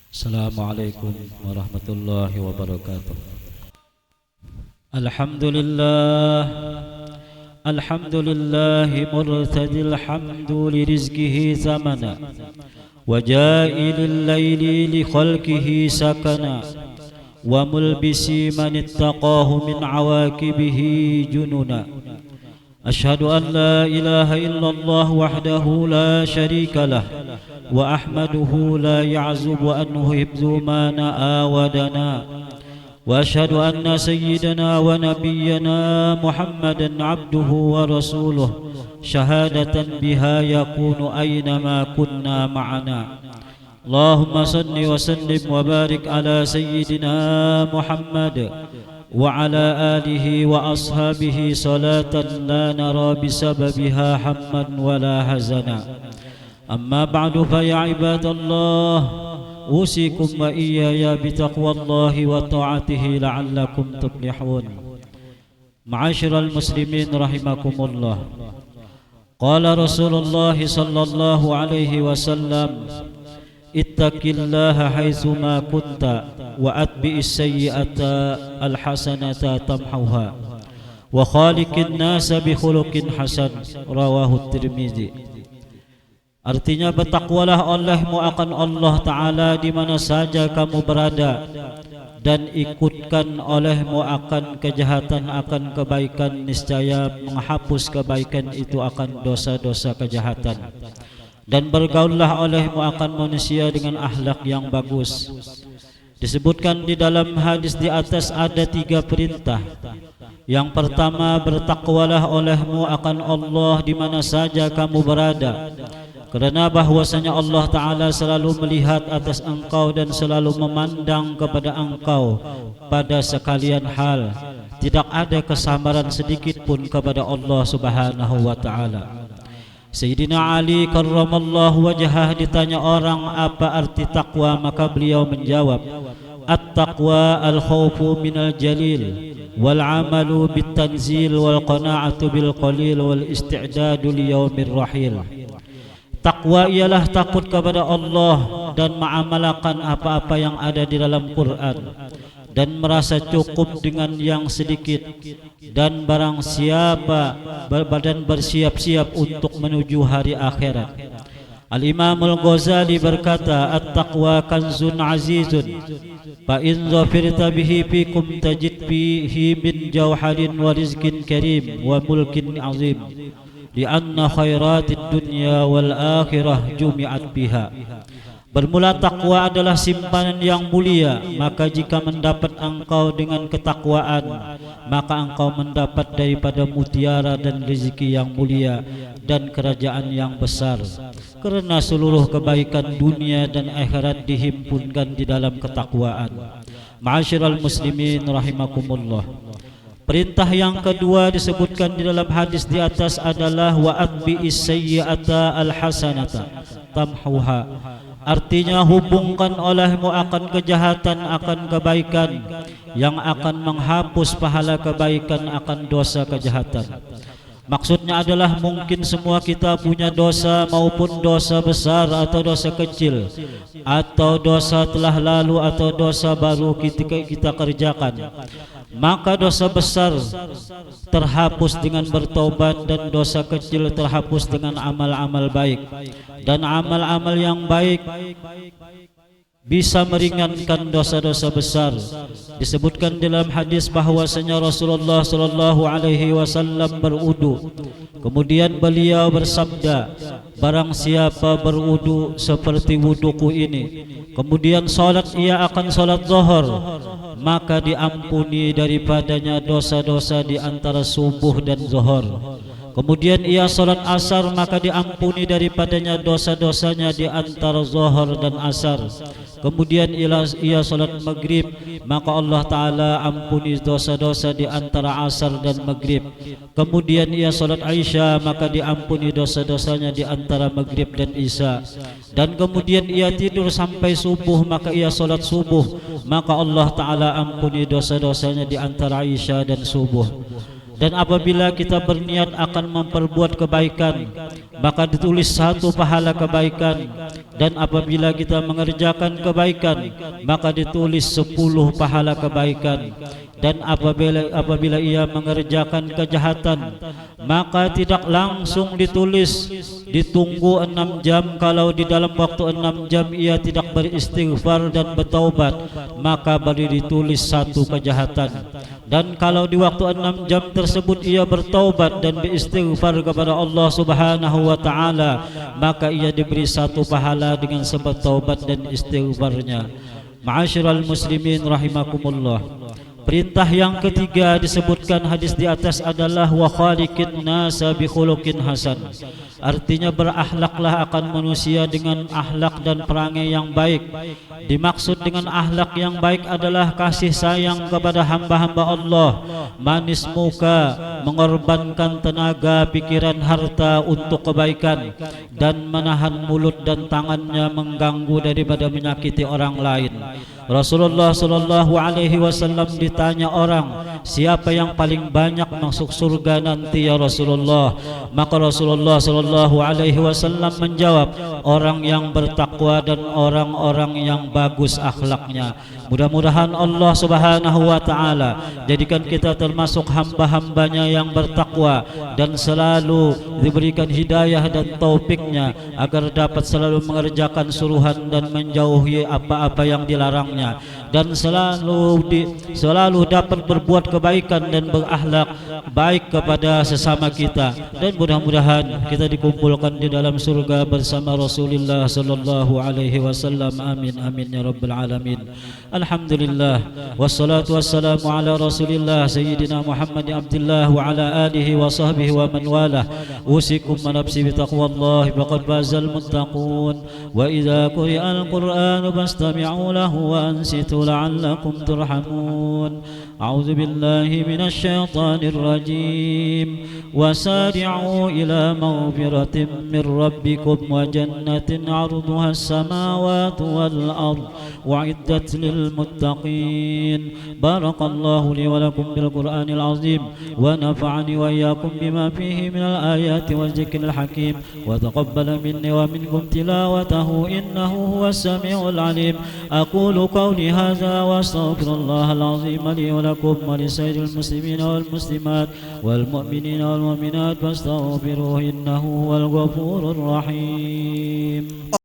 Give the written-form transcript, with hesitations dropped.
Assalamualaikum warahmatullahi wabarakatuh. Alhamdulillah, alhamdulillah murtadil hamdu li rizqihi zamana wa ja'ilil layli li khalqihi sakana wa mulbisi man ittaqahu min awakibihi jununa. Ashhadu an la ilaha illallah wahdahu la sharika lah wa ahmaduhu la ya'zubu anhu hibzu ma na'a wa dana wa ashhadu anna sayyidana wa nabiyyana Muhammadan abduhu wa rasuluh syahadatan biha yakunu aynama kunna ma'ana. Allahumma salli wa sallim wa barik ala sayyidina Muhammad wa ala alihi wa ashabihi salatan la nara bisababiha hamman wa la hazana. Amma ba'du fa ya ibadallah, usikum wa iyaya bitaqwallahi wa ta'atihi la'allakum tuflihun. Ma'asyiral muslimin rahimakumullah. Qala Rasulullah sallallahu alaihi wasallam, ittaqillaha haitsuma kunta wa atbi'is sayyi'ata alhasanata tamhuha wa khaliqin nasa bi khuluqin hasan. Rawahu Tirmizi. Artinya, bertakwalah olehmu akan Allah Ta'ala di mana saja kamu berada, dan ikutkan olehmu akan kejahatan akan kebaikan, niscaya menghapus kebaikan itu akan dosa-dosa kejahatan. Dan bergaullah olehmu akan manusia dengan akhlak yang bagus. Disebutkan di dalam hadis di atas ada 3 perintah. Yang pertama, bertakwalah olehmu akan Allah di mana saja kamu berada, kerana bahwasanya Allah Ta'ala selalu melihat atas engkau dan selalu memandang kepada engkau pada sekalian hal. Tidak ada kesamaran sedikit pun kepada Allah Subhanahu wa Ta'ala. Sayyidina Ali karramallahu wajhah ditanya orang apa arti takwa, maka beliau menjawab, at-taqwa al-khawfu minal jalil wal amalu bit tanzil wal qana'atu bil qalil wal isti'dadu li yaumir rahil. Takwa ialah takut kepada Allah dan mengamalkan apa-apa yang ada di dalam Quran, dan merasa cukup dengan yang sedikit, dan barang siapa berbadan bersiap-siap untuk menuju hari akhirat. Al-Imam Al-Ghazali berkata, at-taqwa kanzun azizun fa in zafirta bihi fikum tajid bihi min jawhalin wa rizqin karim wa mulkin azim, lianna khairatid dunya wal akhirah jumi'at biha. Bermula takwa adalah simpanan yang mulia, maka jika mendapat engkau dengan ketakwaan, maka engkau mendapat daripada mutiara dan rezeki yang mulia dan kerajaan yang besar. Kerana seluruh kebaikan dunia dan akhirat dihimpunkan di dalam ketakwaan. Ma'asyiral muslimin rahimakumullah. Perintah yang kedua disebutkan di dalam hadis di atas adalah wa atbi'is sayyi'ata alhasanata tamhuha. Artinya, hubungkan olehmu akan kejahatan akan kebaikan, yang akan menghapus pahala kebaikan akan dosa kejahatan. Maksudnya adalah mungkin semua kita punya dosa, maupun dosa besar atau dosa kecil, atau dosa telah lalu atau dosa baru kita kerjakan. Maka dosa besar terhapus dengan bertaubat, dan dosa kecil terhapus dengan amal-amal baik. Dan amal-amal yang baik bisa meringankan dosa-dosa besar. Disebutkan dalam hadis bahwasanya Rasulullah sallallahu alaihi wasallam berudu. Kemudian beliau bersabda, barang siapa berudu seperti wuduku ini, kemudian salat ia akan salat zuhur, maka diampuni daripadanya dosa-dosa di antara subuh dan zuhur. Kemudian ia salat asar, maka diampuni daripadanya dosa-dosanya di antara zuhur dan asar. Kemudian ia salat maghrib, maka Allah Ta'ala ampuni dosa-dosa di antara asar dan maghrib. Kemudian ia salat isya, maka diampuni dosa-dosanya di antara maghrib dan isya. Dan kemudian ia tidur sampai subuh, maka ia salat subuh, maka Allah Ta'ala ampuni dosa-dosanya di antara isya dan subuh. Dan apabila kita berniat akan memperbuat kebaikan, maka ditulis 1 pahala kebaikan. Dan apabila kita mengerjakan kebaikan, maka ditulis 10 pahala kebaikan. Dan apabila ia mengerjakan kejahatan, maka tidak langsung ditulis, ditunggu 6 jam. Kalau di dalam waktu 6 jam ia tidak beristighfar dan bertaubat, maka baru ditulis 1 kejahatan. Dan kalau di waktu 6 jam tersebut ia bertaubat dan beristighfar kepada Allah Subhanahu wa taala, maka ia diberi 1 pahala dengan sebab taubat dan istighfarnya. Ma'asyiral muslimin rahimakumullah. Perintah yang ketiga disebutkan hadis di atas adalah wa khaliqin nasa bi khuluqin hasan. Artinya berakhlaklah akan manusia dengan akhlak dan perangai yang baik. Dimaksud dengan akhlak yang baik adalah kasih sayang kepada hamba-hamba Allah, manis muka, mengorbankan tenaga, pikiran, harta untuk kebaikan, dan menahan mulut dan tangannya mengganggu daripada menyakiti orang lain. Rasulullah sallallahu alaihi wasallam ditanya orang, siapa yang paling banyak masuk surga nanti ya Rasulullah? Maka Rasulullah sallallahu alaihi wasallam menjawab, orang yang bertakwa dan orang-orang yang bagus akhlaknya. Mudah-mudahan Allah Subhanahu wa taala jadikan kita termasuk hamba-hambanya yang bertakwa dan selalu diberikan hidayah dan taufiknya agar dapat selalu mengerjakan suruhan dan menjauhi apa-apa yang dilarangnya, dan selalu dapat berbuat kebaikan dan berakhlak baik kepada sesama kita. Dan mudah-mudahan kita dikumpulkan di dalam surga bersama Rasulullah sallallahu alaihi wasallam. Amin amin ya rabbal alamin. Alhamdulillah wassalatu wassalamu ala Rasulillah sayyidina Muhammad Abdullah wa ala alihi wa sahbihi wa man walah. Usikum wa nafsi bi taqwallahi faqad fazal muttaqun. Wa idza quri'al Qur'anu fastami'u lahu wa ansitu la'allakum turhamun. A'udzu billahi minasy syaithanir rajim. Wasari'u ila maghfiratin min rabbikum wa jannatin 'arduha as-samawati wal ard wa'iddat lil muttaqin. Barakallahu li wa lakum bil Qur'anil azim wa nafa'ani wa iyyakum bima fihi minal ayati wal dzikril hakim wa taqabbala minni wa minkum tilawatahu innahu huwas samiul alim. Aqulu qawli hadza wa astaghfirullahal azim li wa lakum wa li sayyidil muslimin wal muslimat wal mu'minin wal mu'minat fastaghfiruhu innahu huwal ghafurur rahim.